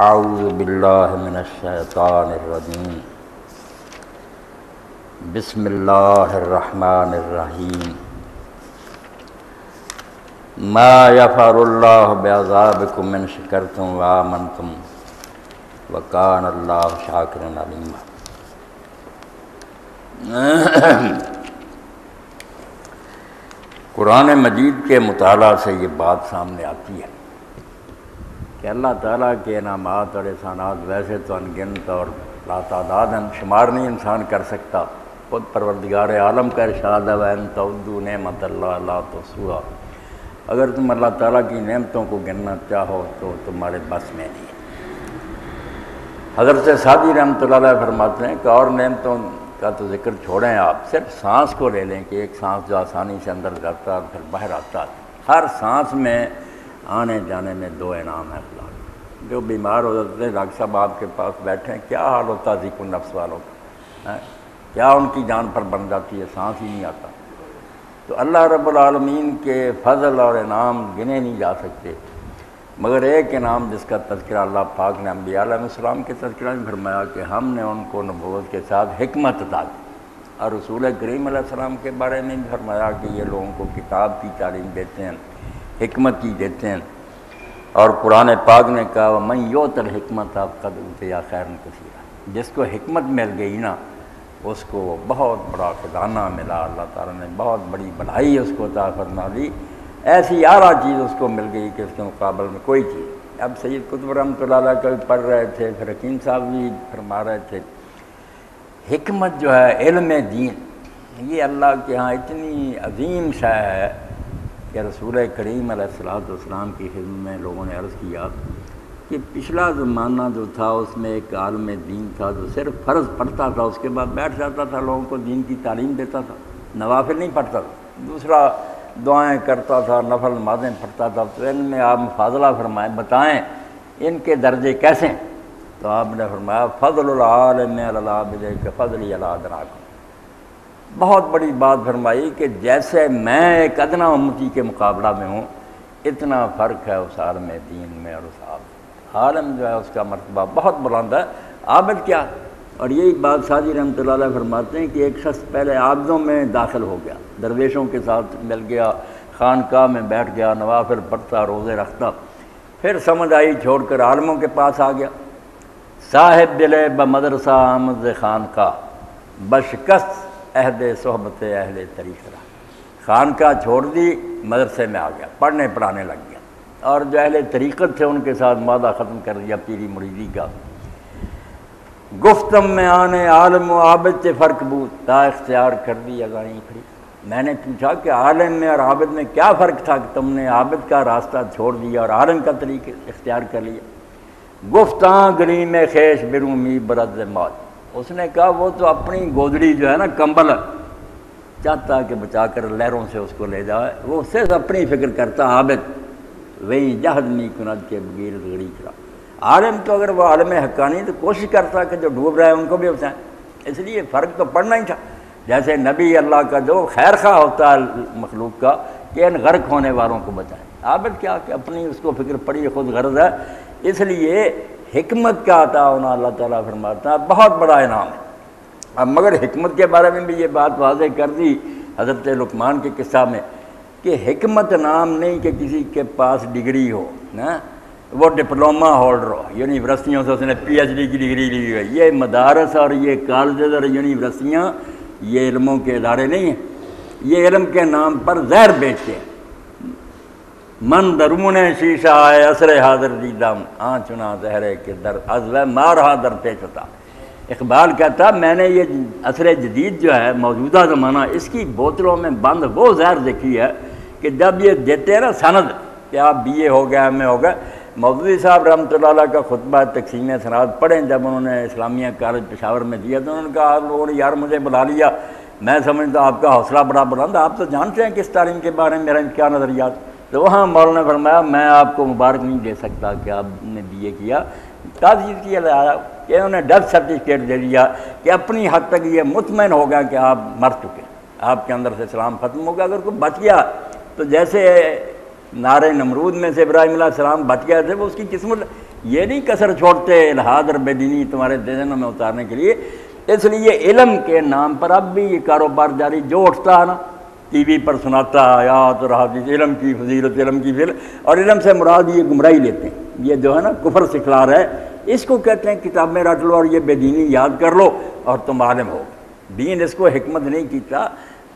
اعوذ باللہ من الشیطان الرجیم بسم اللہ الرحمن الرحیم ما یفعل اللہ بعذابکم ان شکرتم وآمنتم وکان اللہ شاکرا علیما۔ قرآن مجید کے مطالعہ سے یہ بات سامنے آتی ہے کہ اللہ تعالیٰ کے انعامات اور احسانات ویسے تو انگنت اور لاتعداد ہیں، شمار نہیں انسان کر سکتا۔ خود پروردگار عالم کا ارشاد ہے وَإِن تَعُدُّوا نِعْمَتَ اللَّهِ لَا تُحْصُوهَا، اگر تم اللہ تعالیٰ کی نعمتوں کو گننا چاہو تو تمہارے بس میں نہیں ہے۔ حضرت سعدی رحمۃ اللہ علیہ فرماتے ہیں کہ اور نعمتوں کا تو ذکر چھوڑیں، آپ صرف سانس کو لے لیں کہ ایک سانس جو آسانی سے اندر جاتا ہے اور پھر باہر آتا ہے، ہر سانس میں آنے جانے میں 2 انعام ہیں اللہ کے۔ جو بیمار ہو جاتے ہیں، ڈاکٹر صاحب آپ کے پاس بیٹھے ہیں، کیا حال ہوتا ہے ذیق النفس والوں کا، کیا ان کی جان پر بن جاتی ہے، سانس ہی نہیں آتا۔ تو اللہ رب العالمین کے فضل اور انعام گنے نہیں جا سکتے، مگر ایک انعام جس کا تذکرہ اللہ پاک نے انبیاء علیہ السلام کے تذکرہ میں فرمایا کہ ہم نے ان کو نبوت کے ساتھ حکمت عطا کی، اور رسول کریم علیہ السلام کے بارے میں بھی فرمایا کہ یہ لوگوں کو کتاب کی تعلیم دیتے ہیں، حکمت کی دیتے ہیں، اور قرآن پاک نے کہا وَمَن یُؤْتَ الْحِکْمَةَ فَقَدْ أُوتِیَ خَیْرًا کَثِیرًا، جس کو حکمت مل گئی نا اس کو بہت بڑا خزانہ ملا، اللہ تعالیٰ نے بہت بڑی بھلائی اس کو عطا فرما دی، ایسی اعلیٰ چیز اس کو مل گئی کہ اس کے مقابل میں کوئی چیز۔ اب سید قطب رحمۃ اللہ علیہ کا بھی پڑھ رہے تھے، پھر حکیم صاحب بھی فرما رہے تھے، حکمت جو ہے علم دین، یہ اللہ کے ہاں اتنی عظیم شے ہے کہ رسول کریم علیہ السلام کی خدمت میں لوگوں نے عرض کیا کہ پچھلا زمانہ جو تھا اس میں ایک عالم دین تھا جو صرف فرض پڑھتا تھا، اس کے بعد بیٹھ جاتا تھا، لوگوں کو دین کی تعلیم دیتا تھا، نوافل نہیں پڑھتا تھا، دوسرا دعائیں کرتا تھا، نفل نمازیں پڑھتا تھا۔ تو ان میں آپ مفاضلہ فرمائیں، بتائیں ان کے درجے کیسے ہیں؟ تو آپ نے فرمایا فضل العالم علی العابد کفضلی علی ادناکم، بہت بڑی بات فرمائی کہ جیسے میں ایک ادنا امتی کے مقابلہ میں ہوں، اتنا فرق ہے اس عالم دین میں اور اس عالم جو ہے اس کا مرتبہ بہت بلند ہے۔ عابد کیا؟ اور یہی بات سعدی رحمۃ اللہ علیہ فرماتے ہیں کہ ایک شخص پہلے عابدوں میں داخل ہو گیا، درویشوں کے ساتھ مل گیا، خانقاہ میں بیٹھ گیا، نوافل پڑھتا، روزے رکھتا، پھر سمجھ آئی چھوڑ کر عالموں کے پاس آ گیا۔ صاحب دل بمدرسہ آمد خانقاہ بشکست عہد صحبت اہل طریقہ، خانقاہ چھوڑ دی، مدرسے میں آ گیا، پڑھنے پڑھانے لگ گیا، اور جو اہل طریقت تھے ان کے ساتھ معاہدہ ختم کر دیا پیری مریدی کا۔ گفتم میں آنے عالم و عابد سے فرق بود تا اختیار کر دی اگائیں کھڑی، میں نے پوچھا کہ عالم میں اور عابد میں کیا فرق تھا کہ تم نے عابد کا راستہ چھوڑ دیا اور عالم کا طریقہ اختیار کر لیا؟ گفتاں گریم خیش برومی برد موت، اس نے کہا وہ تو اپنی گودڑی جو ہے نا کمبل چاہتا کہ بچا کر لہروں سے اس کو لے جائے، وہ صرف اپنی فکر کرتا عابد وہی جہد می کند کے بغیر غڑی کرا۔ عالم تو اگر وہ عالم حقانی تو کوشش کرتا کہ جو ڈوب رہے ہیں ان کو بھی بچائیں، اس لیے فرق تو پڑنا ہی تھا۔ جیسے نبی اللہ کا جو خیر خواہ ہوتا ہے مخلوق کا کہ ان غرق ہونے والوں کو بچائیں، عابد کیا کہ اپنی اس کو فکر پڑی خود غرض ہے، اس لیے حکمت کا عطا ہونا اللہ تعالیٰ فرماتا ہے بہت بڑا انعام ہے۔ اب مگر حکمت کے بارے میں بھی یہ بات واضح کر دی حضرت لقمان کے قصہ میں کہ حکمت نام نہیں کہ کسی کے پاس ڈگری ہو نا، وہ ڈپلوما ہولڈر ہو، یونیورسٹیوں سے اس نے پی ایچ ڈی کی ڈگری لی ہے۔ یہ مدارس اور یہ کالجز اور یونیورسٹیاں یہ علموں کے ادارے نہیں ہیں، یہ علم کے نام پر زہر بیچتے ہیں۔ من درون شیشہ آئے عصر حاضر دیدم آن چنا زہرے کے در ازو مارہا در پیش ہوتا۔ اقبال کہتا میں نے یہ عصر جدید جو ہے موجودہ زمانہ، اس کی بوتلوں میں بند وہ زہر دیکھی ہے کہ جب یہ دیتے ہیں نا سند کہ آپ بی اے ہو گئے ایم اے ہو گئے، مودودی صاحب رحمۃ اللہ علیہ کا خطبہ تقسیم سناد پڑھیں جب انہوں نے اسلامیہ کالج پشاور میں دیا تو انہوں نے کہا آپ لوگوں نے یار مجھے بلا لیا، میں سمجھتا ہوں آپ کا حوصلہ بڑا بلند، آپ تو جانتے ہیں کہ اس تعلیم کے بارے میں میرا کیا نظریات۔ تو وہاں مولانا نے فرمایا میں آپ کو مبارک نہیں دے سکتا کہ آپ نے بی اے کیا، تعزیز کیا لایا کہ انہوں نے ڈیتھ سرٹیفکیٹ دے دیا کہ اپنی حد تک یہ مطمئن ہو گیا کہ آپ مر چکے، آپ کے اندر سے اسلام ختم ہو گیا، اگر کوئی بچ گیا تو جیسے نارے نمرود میں سے ابراہیم علیہ السلام بچ گئے تھے، وہ اس کی قسمت، یہ نہیں کسر چھوڑتے الحاد اور بے دینی تمہارے دلوں میں اتارنے کے لیے۔ اس لیے علم کے نام پر اب بھی یہ کاروبار جاری، جو اٹھتا ہے نا ٹی وی پر سناتا ہے آیات اور حدیث، علم کی فضیلت، علم کی فضیلت، اور علم سے مراد یہ گمراہی لیتے ہیں، یہ جو ہے نا کفر سکھلا رہا ہے، اس کو کہتے ہیں کتابیں رٹ لو اور یہ بے دینی یاد کر لو اور تم عالم ہو۔ دین اس کو حکمت نہیں کیتا،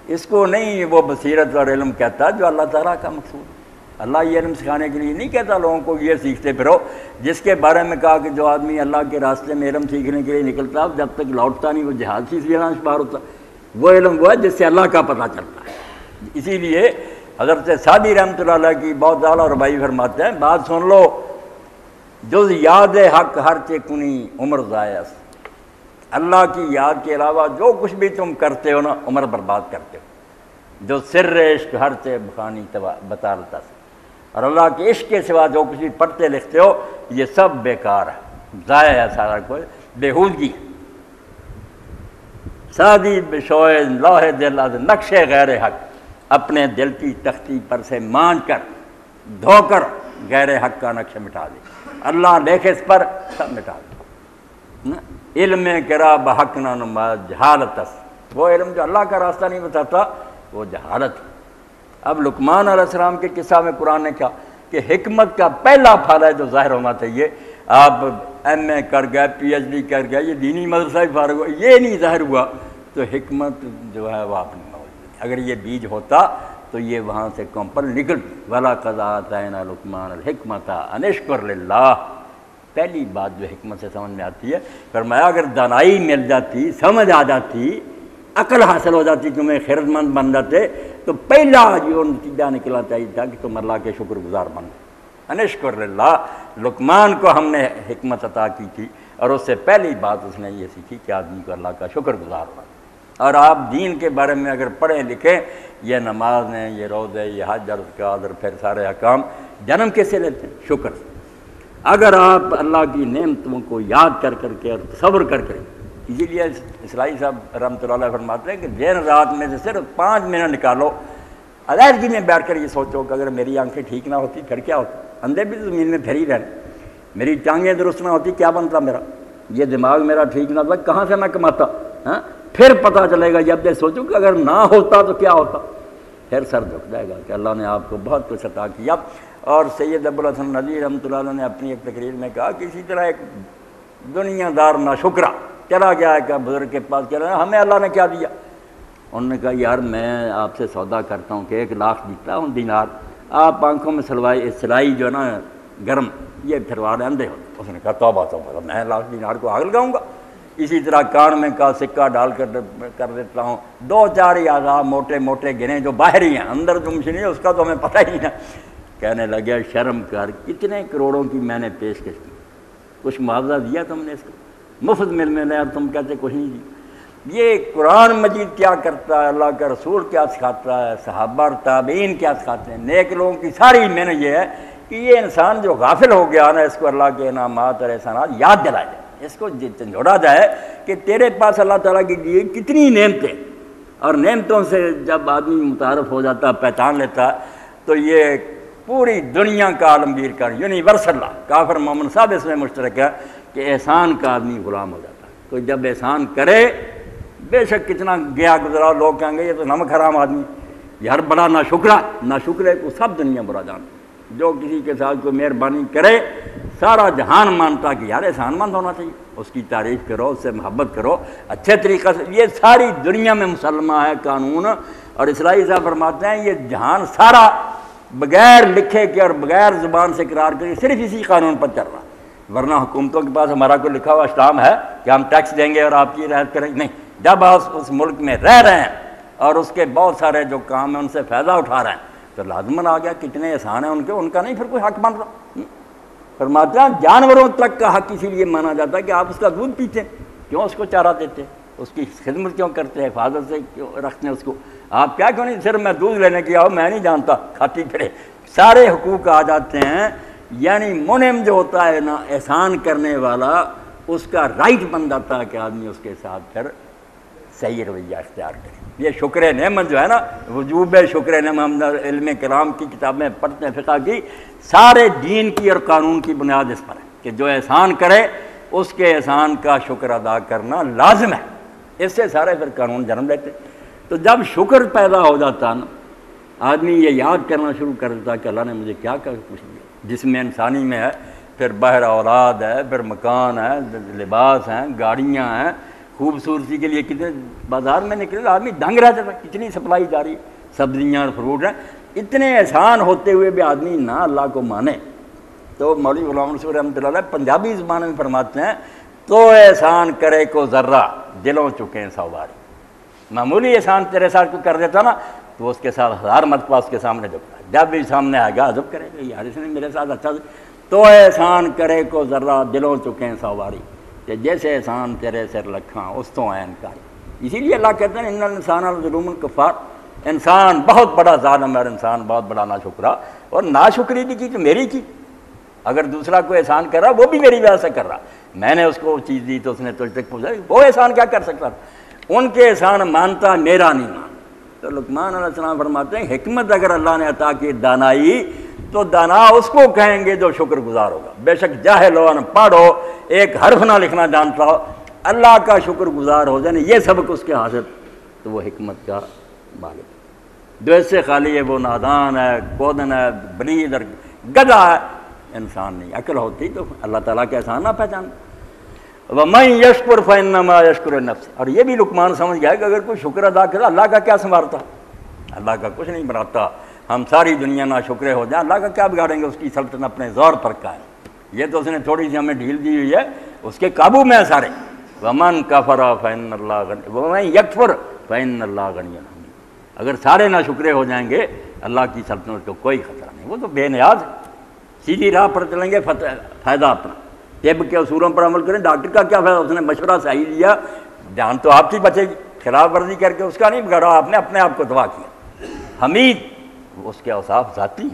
اس کو نہیں وہ بصیرت اور علم کہتا جو اللہ تعالیٰ کا مقصود ہے۔ اللہ یہ علم سکھانے کے لیے نہیں کہتا لوگوں کو یہ سیکھتے پھرو، جس کے بارے میں کہا کہ جو آدمی اللہ کے راستے میں علم سیکھنے کے لیے نکلتا جب تک لوٹتا نہیں وہ جہاد ہی سے شمار ہوتا، وہ علم وہ ہے جس سے اللہ کا پتہ چلتا ہے۔ اسی لیے حضرت سعدی رحمۃ اللہ علیہ کی بہت اعلیٰ ربائی فرماتے ہیں، بات سن لو، جز یاد حق ہر چے کنی عمر ضائع، اللہ کی یاد کے علاوہ جو کچھ بھی تم کرتے ہو نا عمر برباد کرتے ہو، جو سر عشق ہر چے بخانی بطالتا سے، اور اللہ کے عشق کے سوا جو کچھ بھی پڑھتے لکھتے ہو یہ سب بیکار ہے، ضائع ہے، سارا کوئی بےہودگی۔ سعدی بشوئے لوح دل از نقش غیر حق، اپنے دل کی تختی پر سے مانچ کر دھو کر غیر حق کا نقش مٹا دے، اللہ لکھے اس پر سب مٹا دے۔ علم کرا بحق نہ نماز جہالتس، وہ علم جو اللہ کا راستہ نہیں بتاتا وہ جہالت ہے۔ اب لقمان علیہ السلام کے قصہ میں قرآن نے کہا کہ حکمت کا پہلا پھل ہے جو ظاہر ہونا چاہیے، آپ ایم اے کر گئے، پی ایچ ڈی کر گئے، یہ دینی مدرسہ بھی فارغ ہوا، یہ نہیں ظاہر ہوا تو حکمت جو ہے وہ آپ نے موجود، اگر یہ بیج ہوتا تو یہ وہاں سے کم پر نکل۔ وَلَقَدْ آتَيْنَا لُقْمَانَ الْحِكْمَةَ أَنِ اشْكُرْ لِلَّهِ، پہلی بات جو حکمت سے سمجھ میں آتی ہے، فرمایا اگر دانائی مل جاتی، سمجھ آ جاتی، عقل حاصل ہو جاتی، تمہیں خیرت مند بن جاتے، تو پہلا جو نتیجہ نکلا چاہیے تھا کہ تم اللہ کے شکر گزار بن گئے۔ انشکر للہ، لقمان کو ہم نے حکمت عطا کی تھی، اور اس سے پہلی بات اس نے یہ سیکھی کہ آدمی کو اللہ کا شکر گزار بن۔ اور آپ دین کے بارے میں اگر پڑھیں لکھیں، یہ نماز ہیں، یہ روزے، یہ حج اور زکوٰۃ اور پھر سارے احکام جنم کیسے لیتے ہیں؟ شکر سے۔ اگر آپ اللہ کی نعمتوں کو یاد کر کر کے اور تصور کر کے، اسی لیے اسلائی صاحب رحمۃ اللہ علیہ فرماتے ہیں کہ دن رات میں سے صرف 5 منٹ نکالو، علیحدگی میں بیٹھ کر یہ سوچو کہ اگر میری آنکھیں ٹھیک نہ ہوتی پھر کیا ہوتا، اندھے بھی زمین میں پھر ہی رہنے، میری ٹانگیں درست نہ ہوتی کیا بنتا میرا، یہ دماغ میرا ٹھیک نہ تھا کہاں سے میں کماتا، ہاں پھر پتہ چلے گا جب یہ سوچو کہ اگر نہ ہوتا تو کیا ہوتا، پھر سر جھک جائے گا کہ اللہ نے آپ کو بہت کچھ عطا کیا۔ اور سید ابوالحسن ندوی رحمۃ اللہ علیہ نے اپنی ایک تقریر میں کہا کہ اسی طرح ایک دنیا دار ناشکرا چلا گیا ہے کہ بزرگ کے پاس چلا، ہمیں اللہ نے کیا دیا؟ انہوں نے کہا یار میں آپ سے سودا کرتا ہوں کہ 1 لاکھ دیتا ہوں دینار، آپ آنکھوں میں سلائی جو ہے نا گرم یہ پھروا رہے اندھے ہوتے۔ اس نے کہا توبہ توبہ، میں 1 لاکھ دینار کو آگ لگاؤں گا؟ اسی طرح کان میں کا سکہ ڈال کر دیتا ہوں، 2-4 ہی اعضاء موٹے موٹے گنے جو باہر ہی ہیں، اندر جو مشین ہے اس کا تو ہمیں پتہ ہی نہ۔ کہنے لگے شرم کر، کتنے کروڑوں کی میں نے پیشکش کی، کچھ معاوضہ دیا تم نے اس کو؟ مفت مل میں اور تم کہتے کچھ نہیں دی۔ یہ قرآن مجید کیا کرتا ہے، اللہ کا رسول کیا سکھاتا ہے، صحابہ اور تابعین کیا سکھاتے ہیں، نیک لوگوں کی ساری محنت یہ ہے کہ یہ انسان جو غافل ہو گیا نا، اس کو اللہ کے انعامات اور احسانات یاد دلائے جائے، اس کو جھنجھوڑا جائے کہ تیرے پاس اللہ تعالیٰ کی دی کتنی نعمتیں، اور نعمتوں سے جب آدمی متعارف ہو جاتا ہے، پہچان لیتا ہے، تو یہ پوری دنیا کا عالمگیر کر یونیورسل کافر مومن صاحب اس میں مشترک ہے کہ احسان کا آدمی غلام ہو جاتا ہے۔ تو جب احسان کرے، بے شک کتنا گیا گزرا، لوگ کہیں گے یہ تو نمک حرام آدمی، یہ ہر بڑا ناشکرے کو سب دنیا برا جانتا، جو کسی کے ساتھ کوئی مہربانی کرے سارا جہان مانتا کہ یار احسان مند ہونا چاہیے، اس کی تعریف کرو، اس سے محبت کرو اچھے طریقہ سے، یہ ساری دنیا میں مسلمہ ہے قانون۔ اور اسلائی صاحب فرماتے ہیں یہ جہان سارا بغیر لکھے کے اور بغیر زبان سے اقرار کرے صرف اسی قانون پر چل رہا، ورنہ حکومتوں کے پاس ہمارا کوئی لکھا ہوا اسٹام ہے کہ ہم ٹیکس دیں گے اور آپ کی رعایت کریں گے؟ نہیں، جب آپ اس ملک میں رہ رہے ہیں اور اس کے بہت سارے جو کام ہیں ان سے فائدہ اٹھا رہے ہیں تو لازماً آ گیا کتنے احسان ہیں ان کا نہیں پھر کوئی حق بن رہا۔ فرماتے ہیں جانوروں تک کا حق اسی لیے مانا جاتا ہے کہ آپ اس کا دودھ پیتے ہیں، کیوں اس کو چارہ دیتے، اس کی خدمت کیوں کرتے ہیں، حفاظت سے کیوں رکھتے ہیں اس کو، آپ کیا کیوں نہیں صرف میں دودھ لینے کی آؤ میں نہیں جانتا، کھاتی پھرے، سارے حقوق آ جاتے ہیں۔ یعنی منعم جو ہوتا ہے نا، احسان کرنے والا، اس کا رائٹ بن جاتا ہے کہ آدمی اس کے ساتھ پھر صحیح رویہ اختیار کریں۔ یہ شکر نعمت جو ہے نا، وجوب شکر نعمت، ہم علم کلام کی کتابیں پڑھتے ہیں، فقہ کی، سارے دین کی اور قانون کی بنیاد اس پر ہے کہ جو احسان کرے اس کے احسان کا شکر ادا کرنا لازم ہے۔ اس سے سارے پھر قانون جنم لیتے۔ تو جب شکر پیدا ہو جاتا نا، آدمی یہ یاد کرنا شروع کر دیتا کہ اللہ نے مجھے کیا کچھ دیا، جس میں انسانی میں ہے، پھر باہر اولاد ہے، پھر مکان ہے، لباس ہیں، گاڑیاں ہیں، خوبصورتی کے لیے کتنے بازار میں نکلے آدمی دنگ رہتا تھا، کتنی سپلائی جاری، سبزیاں اور فروٹ ہیں، اتنے احسان ہوتے ہوئے بھی آدمی نہ اللہ کو مانے۔ تو مولوی غلام رسول رحمۃ اللہ علیہ پنجابی زبان میں فرماتے ہیں، تو احسان کرے کو ذرہ دلوں چکے سو باری۔ معمولی احسان تیرے ساتھ کو کر دیتا نا تو اس کے ساتھ 1000 مرتبہ اس کے سامنے جھکتا ہے، جب بھی سامنے آئے گا عجب کرے گا، یار اس نے میرے ساتھ اچھا، تو احسان کرے کو ذرہ دلوں چکیں سو باری، کہ جیسے احسان تیرے سر لکھاں اس تو عین کاری۔ اسی لیے اللہ کہتے ہیں ان الانسان لظلوم کفار، انسان بہت بڑا ظالم ہے، انسان بہت بڑا ناشکرا، اور ناشکری بھی کی تو میری کی۔ اگر دوسرا کوئی احسان کر رہا وہ بھی میری وجہ سے کر رہا، میں نے اس کو چیز دی تو اس نے تجھ تک پہنچائی، وہ احسان کیا کر سکتا تھا؟ ان کے احسان مانتا، میرا نہیں مانتا۔ تو لقمان علیہ السلام فرماتے ہیں حکمت اگر اللہ نے عطا کی دانائی تو دانا اس کو کہیں گے جو شکر گزار ہوگا، بے شک جاہل ہو، ان پڑھ ہو، ایک حرف نہ لکھنا جانتا ہو، اللہ کا شکر گزار ہو جائے یہ سبق اس کے حاصل، تو وہ حکمت کا مالک ہے۔ جو اس سے خالی ہے وہ نادان ہے، کودن ہے، بلید اور گدھا ہے، انسان نہیں۔ عقل ہوتی تو اللہ تعالیٰ کے احسان نہ پہچان۔ وَمَن يَشْكُرْ فَإِنَّمَا يَشْكُرُ لِنَفْسِهِ، اور یہ بھی لقمان سمجھ گیا کہ اگر کوئی شکر ادا کرے اللہ کا کیا سنوارتا، اللہ کا کچھ نہیں بناتا۔ ہم ساری دنیا نہ شکرے ہو جائیں، اللہ کا کیا بگاڑیں گے، اس کی سلطنت اپنے زور پر قائم، یہ تو اس نے تھوڑی سی ہمیں ڈھیل دی ہوئی ہے، اس کے قابو میں ہے سارے۔ وَمَن كَفَرَ فَإِنَّ اللَّهَ غَنِيٌّ وَمَن يَكْفُرْ فَإِنَّ اللَّهَ غَنِيٌّ حَمِيدٌ، اگر سارے نہ شکرے ہو جائیں گے اللہ کی سلطنت کو کوئی خطرہ نہیں، وہ تو بے نیاز ہے، سیدھی راہ پر چلیں گے، فائدہ اپنا۔ طب کے اصولوں پر عمل کریں، ڈاکٹر کا کیا فائدہ، اس نے مشورہ صحیح لیا، جان تو آپ کی بچے گی، خلاف ورزی کر کے اس کا نہیں بگاڑا، آپ نے اپنے آپ کو تباہ کیا۔ حمید اس کے اوصاف ذاتی،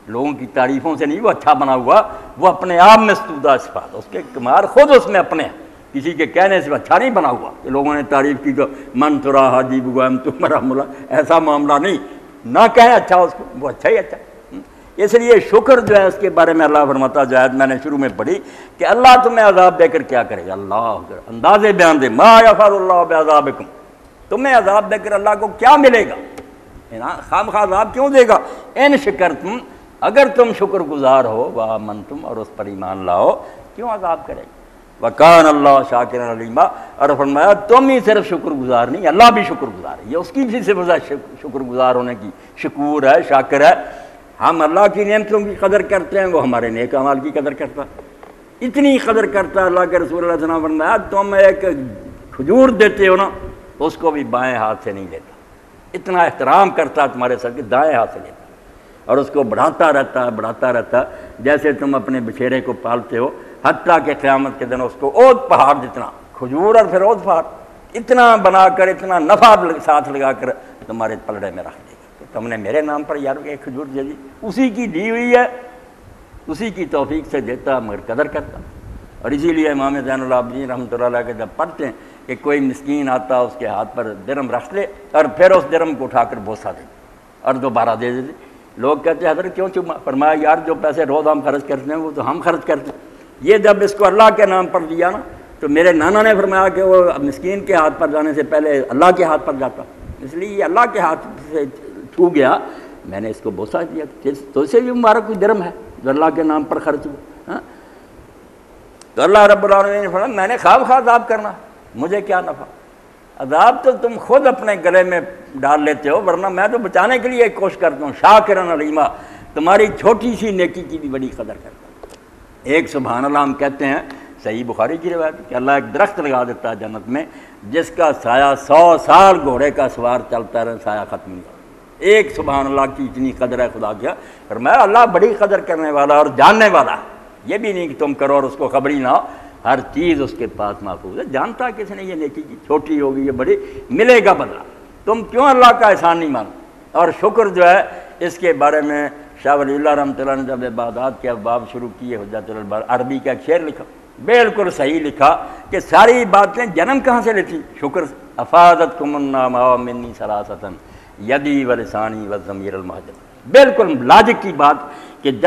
لوگوں کی تعریفوں سے نہیں، وہ اچھا بنا ہوا، وہ اپنے آپ میں ستودہ صفات، اس کے کمال خود اس میں اپنے ہیں، کسی کے کہنے سے اچھا نہیں بنا ہوا کہ لوگوں نے تعریف کی تو من ترا حاجی بگوام تمہارا ملا، ایسا معاملہ نہیں، نہ کہیں اچھا اس کو، وہ اچھا ہی اچھا۔ اس لیے شکر جو ہے اس کے بارے میں اللہ فرماتا جو آیت میں نے شروع میں پڑھی کہ اللہ تمہیں عذاب دے کر کیا کرے گا، اللہ اندازے بیان دے، ما یفعل اللہ بعذابکم، تمہیں عذاب دے کر اللہ کو کیا ملے گا، خام خواہ عذاب کیوں دے گا، ان شکرتم، اگر تم شکر گزار ہو، وآمنتم، اور اس پر ایمان لاؤ، کیوں عذاب کرے گا، وکان اللہ شاکرا علیما، اور فرمایا تم ہی صرف شکر گزار نہیں، اللہ بھی شکر گزار ہے، یہ اس کی بھی صفت ہے شکر گزار ہونے کی، شکور ہے، شاکر ہے۔ ہم اللہ کی نعمتوں کی قدر کرتے ہیں، وہ ہمارے نیک اعمال کی قدر کرتا ہے، اتنی قدر کرتا ہے اللہ کے رسول اللہ صلی اللہ علیہ وسلم فرمایا تم ایک کھجور دیتے ہو نا اس کو بھی بائیں ہاتھ سے نہیں لیتا، اتنا احترام کرتا ہے تمہارے ساتھ کہ دائیں ہاتھ سے لیتا ہے، اور اس کو بڑھاتا رہتا ہے جیسے تم اپنے بچھیرے کو پالتے ہو، حتیٰ کہ قیامت کے دن اس کو اوت پہاڑ جتنا کھجور اور پھر اوت پہاڑ اتنا بنا کر، اتنا نفع ساتھ لگا کر تمہارے پلڑے میں رکھ دے گا کہ تم نے میرے نام پر یار ایک کھجور دے دی، اسی کی دی ہوئی ہے، اسی کی توفیق سے دیتا مگر قدر کرتا۔ اور اسی لیے امام زین العابدین رحمۃ اللہ علیہ کے جب پڑھتے ہیں کہ کوئی مسکین آتا اس کے ہاتھ پر درم رکھ لے اور پھر اس درم کو اٹھا کر بوسہ دے اور دوبارہ دے دیتے، لوگ کہتے ہیں حضرت کیوں چما، فرمایا یار جو پیسے روز ہم خرچ کرتے ہیں وہ تو ہم خرچ کرتے ہیں، یہ جب اس کو اللہ کے نام پر دیا نا تو میرے نانا نے فرمایا کہ وہ مسکین کے ہاتھ پر جانے سے پہلے اللہ کے ہاتھ پر جاتا، اس لیے یہ اللہ کے ہاتھ سے چھو گیا، میں نے اس کو بوسہ دیا، تو اسے بھی مبارک کوئی درم ہے جو اللہ کے نام پر خرچ ہوا۔ تو اللہ رب العالمین نے فرمایا میں نے خواہ عذاب کرنا، مجھے کیا نفع، عذاب تو تم خود اپنے گلے میں ڈال لیتے ہو، ورنہ میں تو بچانے کے لیے کوشش کرتا ہوں، شاکرن علیما، تمہاری چھوٹی سی نیکی کی بھی بڑی قدر کرتا ہوں۔ ایک سبحان اللہ ہم کہتے ہیں، صحیح بخاری کی روایت کہ اللہ ایک درخت لگا دیتا ہے جنت میں جس کا سایہ 100 سال گھوڑے کا سوار چلتا رہے سایہ ختم نہیں ہوتا، ایک سبحان اللہ کی اتنی قدر ہے خدا کیا، فرمایا اللہ بڑی قدر کرنے والا اور جاننے والا ہے، یہ بھی نہیں کہ تم کرو اور اس کو خبر ہی نہ ہو، ہر چیز اس کے پاس محفوظ ہے، جانتا کس نے یہ نیکی کی، چھوٹی ہوگی یہ بڑی، ملے گا بدلہ، تم کیوں اللہ کا احسان نہیں مانو۔ اور شکر جو ہے اس کے بارے میں شاہ ولی اللہ رحمۃ اللہ نے جب عبادات کے ابواب شروع کیے حجت البار عربی کا ایک شعر لکھا، بالکل صحیح لکھا کہ ساری باتیں جنم کہاں سے لیتی، شکر سے، افادتکم النعماء منی سلاستن یدی و لسانی و ضمیر المحجم۔ بالکل لاجک کی بات کہ جب